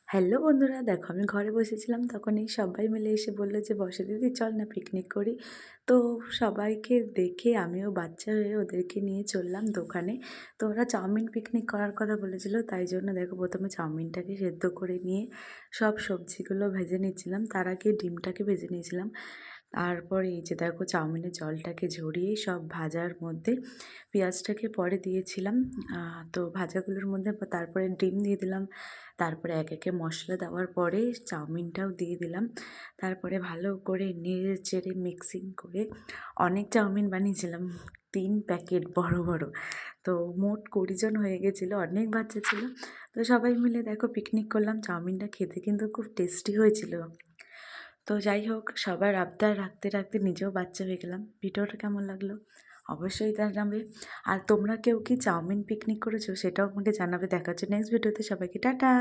Hello বন্ধুরা, দেখো আমি ঘরে বসেছিলাম তখনই সবাই মিলে এসে বলল যে বসে দিদি চল না পিকনিক করি। তো সবাইকে দেখে আমিও বাচ্চা হয়ে ওদেরকে নিয়ে চললাম দোকানে। তো ওরা চাউমিন পিকনিক করার কথা বলেছিল, তাই জন্য দেখো প্রথমে চাউমিনটাকে সেদ্ধ করে নিয়ে সব সবজিগুলো ভেজে নিচ্ছিলাম, তার আগে ডিমটাকে ভেজে নিয়েছিলাম। তারপর এই যে দেখো চাউমিনের জলটাকে ঝরিয়ে সব ভাজার মধ্যে পেঁয়াজটাকে পরে দিয়েছিলাম। তো ভাজাগুলোর মধ্যে তারপরে ডিম দিয়ে দিলাম। তারপরে এক একে মশলা দেওয়ার পরে চাউমিনটাও দিয়ে দিলাম। তারপরে ভালো করে নেড়ে চেড়ে মিক্সিং করে অনেক চাউমিন বানিয়েছিলাম, 3 প্যাকেট বড় বড়। তো মোট 20 জন হয়ে গেছিলো, অনেক বাচ্চা ছিল। তো সবাই মিলে দেখো পিকনিক করলাম, চাউমিনটা খেতে কিন্তু খুব টেস্টি হয়েছিল। তো যাই হোক, সবার আবদার রাখতে রাখতে নিজেও বাচ্চা হয়ে গেলাম। ভিডিওটা কেমন লাগলো অবশ্যই জানাবে। আর তোমরা কেউ কি চাউমিন পিকনিক করেছো সেটাও আমাকে জানাবে। দেখা হচ্ছে নেক্সট ভিডিওতে। সবাইকে টাটা।